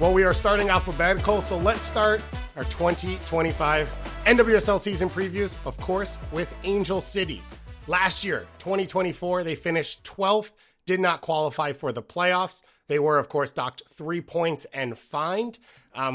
Well, we are starting alphabetical, so let's start our 2025 NWSL season previews, of course, with Angel City. Last year, 2024, they finished 12th, did not qualify for the playoffs. They were, of course, docked 3 points and fined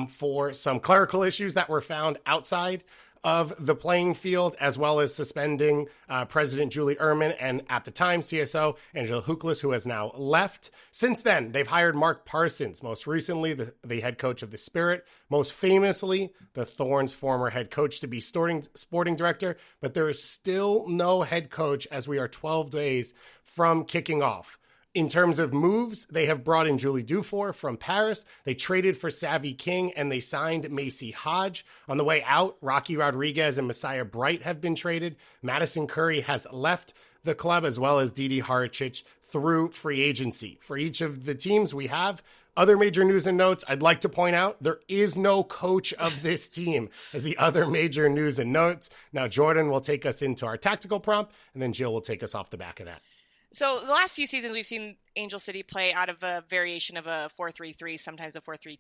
for some clerical issues that were found outside of the playing field, as well as suspending President Julie Ehrman and, at the time, CSO Angela Huckless, who has now left. Since then, they've hired Mark Parsons, most recently the head coach of the Spirit, most famously the Thorns' former head coach, to be sporting director, but there is still no head coach as we are 12 days from kicking off. In terms of moves, they have brought in Julie Dufour from Paris. They traded for Savvy King, and they signed Macy Hodge. On the way out, Rocky Rodriguez and Messiah Bright have been traded. Madison Curry has left the club, as well as Didi Haricic through free agency. For each of the teams, we have other major news and notes. I'd like to point out there is no coach of this team as the other major news and notes. Now, Jordan will take us into our tactical prompt, and then Jill will take us off the back of that. So the last few seasons, we've seen Angel City play out of a variation of a 4-3-3, sometimes a 4-3-2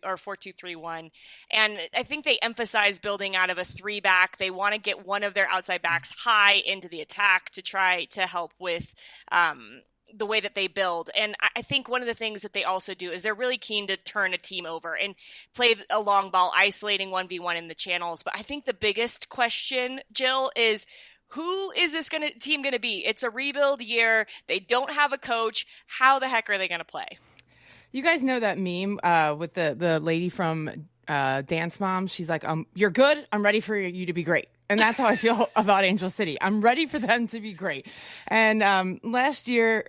or 4-2-3-1. And I think they emphasize building out of a 3-back. They want to get one of their outside backs high into the attack to try to help with the way that they build. And I think one of the things that they also do is they're really keen to turn a team over and play a long ball, isolating 1v1 in the channels. But I think the biggest question, Jill, is who is this team going to be? It's a rebuild year. They don't have a coach. How the heck are they going to play? You guys know that meme with the lady from Dance Mom? She's like, you're good. I'm ready for you to be great. And that's how I feel about Angel City. I'm ready for them to be great. And last year,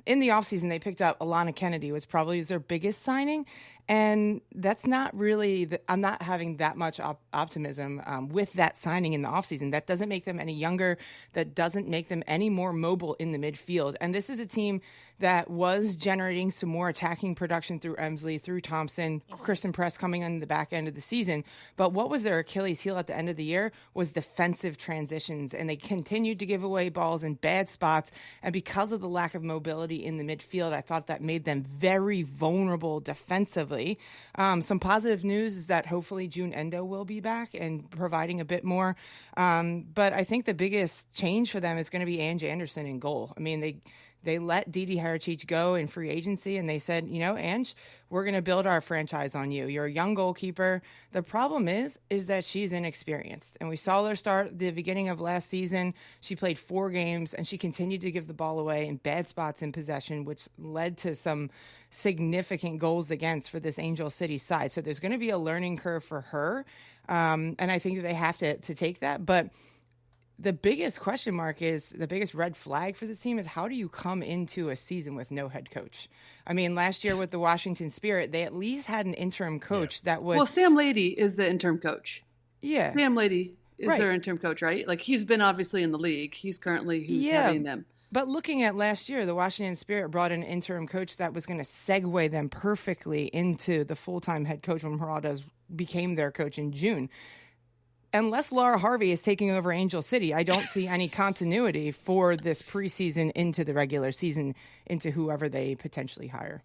in the offseason, they picked up Alana Kennedy, which probably was their biggest signing. And that's not really, I'm not having that much optimism with that signing in the offseason. That doesn't make them any younger. That doesn't make them any more mobile in the midfield. And this is a team that was generating some more attacking production through Emsley, through Thompson, Kristen Press coming on the back end of the season. But what was their Achilles heel at the end of the year was defensive transitions. And they continued to give away balls in bad spots. And because of the lack of mobility in the midfield, I thought that made them very vulnerable defensively. Some positive news is that hopefully June Endo will be back and providing a bit more. But I think the biggest change for them is going to be Ange Anderson in goal. I mean, they let Didi Haricic go in free agency, and they said, Ange, we're going to build our franchise on you. You're a young goalkeeper. The problem is that she's inexperienced. And we saw her start at the beginning of last season. She played 4 games, and she continued to give the ball away in bad spots in possession, which led to some significant goals against for this Angel City side. So there's going to be a learning curve for her. And I think that they have to take that. But the biggest question mark is, the biggest red flag for this team is, how do you come into a season with no head coach? I mean, last year with the Washington Spirit, they at least had an interim coach that was... Well, Sam Lady is the interim coach. Yeah. Sam Lady is their interim coach, right? Like, he's been obviously in the league. He's currently heading them. But looking at last year, the Washington Spirit brought an interim coach that was going to segue them perfectly into the full-time head coach when Geraldo became their coach in June. Unless Laura Harvey is taking over Angel City, I don't see any continuity for this preseason into the regular season, into whoever they potentially hire.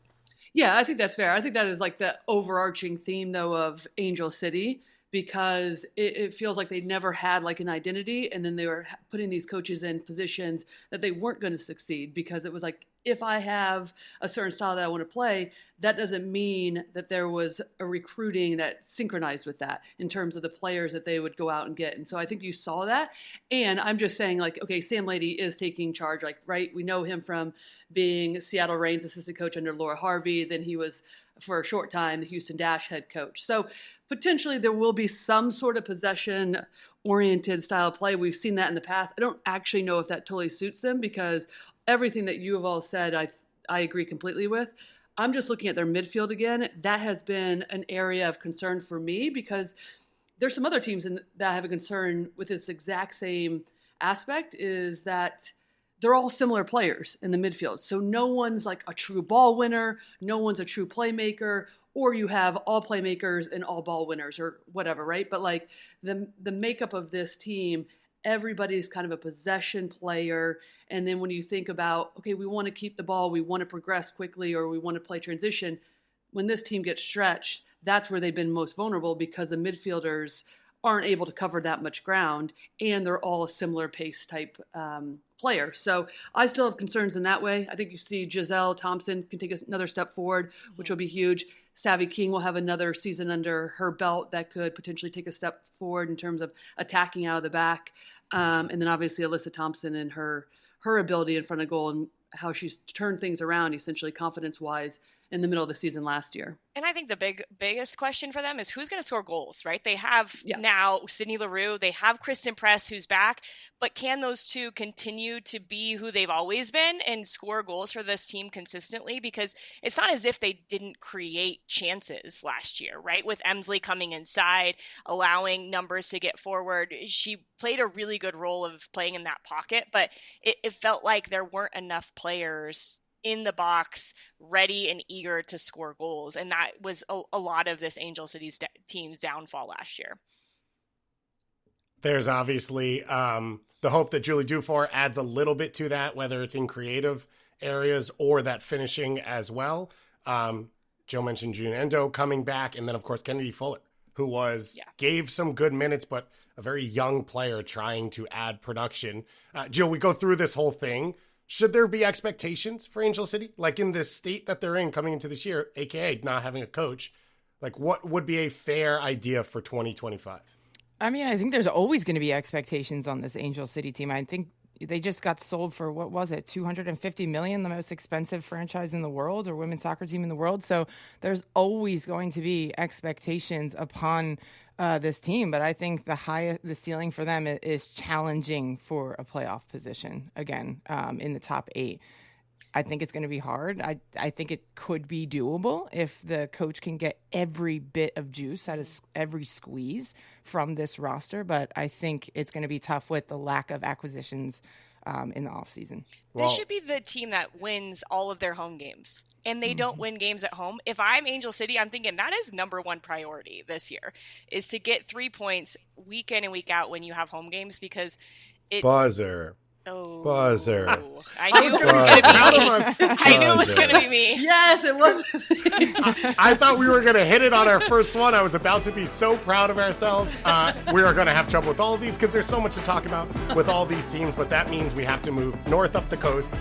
Yeah, I think that's fair. I think that is like the overarching theme, though, of Angel City, because it feels like they never had like an identity, and then they were putting these coaches in positions that they weren't going to succeed, because it was like, if I have a certain style that I want to play, that doesn't mean that there was a recruiting that synchronized with that in terms of the players that they would go out and get. And so I think you saw that. And I'm just saying, like, okay, Sam Lady is taking charge, like, right? We know him from being Seattle Reigns assistant coach under Laura Harvey. Then he was, for a short time, the Houston Dash head coach. So potentially there will be some sort of possession-oriented style of play. We've seen that in the past. I don't actually know if that totally suits them, because everything that you have all said, I agree completely with. I'm just looking at their midfield again. That has been an area of concern for me, because there's some other teams that have a concern with this exact same aspect, is that they're all similar players in the midfield. So no one's like a true ball winner. No one's a true playmaker. Or you have all playmakers and all ball winners, or whatever, right? But like the makeup of this team, everybody's kind of a possession player. And then when you think about, okay, we want to keep the ball, we want to progress quickly, or we want to play transition, when this team gets stretched, that's where they've been most vulnerable because the midfielders aren't able to cover that much ground, and they're all a similar pace type player. So I still have concerns in that way. I think you see Giselle Thompson can take another step forward, which will be huge. Savvy King will have another season under her belt that could potentially take a step forward in terms of attacking out of the back. And then obviously Alyssa Thompson and her ability in front of goal and how she's turned things around essentially confidence-wise in the middle of the season last year. And I think the biggest question for them is who's going to score goals, right? They have now Sydney Leroux, they have Kristen Press who's back, but can those two continue to be who they've always been and score goals for this team consistently? Because it's not as if they didn't create chances last year, right? With Emsley coming inside, allowing numbers to get forward. She played a really good role of playing in that pocket, but it felt like there weren't enough players in the box, ready and eager to score goals. And that was a lot of this Angel City's team's downfall last year. There's obviously the hope that Julie Dufour adds a little bit to that, whether it's in creative areas or that finishing as well. Jill mentioned June Endo coming back. And then, of course, Kennedy Fuller, who gave some good minutes, but a very young player trying to add production. Jill, we go through this whole thing. Should there be expectations for Angel City? Like in this state that they're in coming into this year, AKA not having a coach, like what would be a fair idea for 2025? I mean, I think there's always going to be expectations on this Angel City team. I think they just got sold for, what was it, $250 million, the most expensive franchise in the world or women's soccer team in the world. So there's always going to be expectations upon this team. But I think the ceiling for them is challenging for a playoff position again in the top 8. I think it's going to be hard. I think it could be doable if the coach can get every bit of juice out of every squeeze from this roster. But I think it's going to be tough with the lack of acquisitions in the offseason. This should be the team that wins all of their home games, and they don't win games at home. If I'm Angel City, I'm thinking that is number one priority this year, is to get 3 points week in and week out when you have home games, because Buzzer. Oh, Buzzer. I knew it was going to be me. I knew it was going to be me. Yes, it was. I thought we were going to hit it on our first one. I was about to be so proud of ourselves. We are going to have trouble with all of these because there's so much to talk about with all these teams, but that means we have to move north up the coast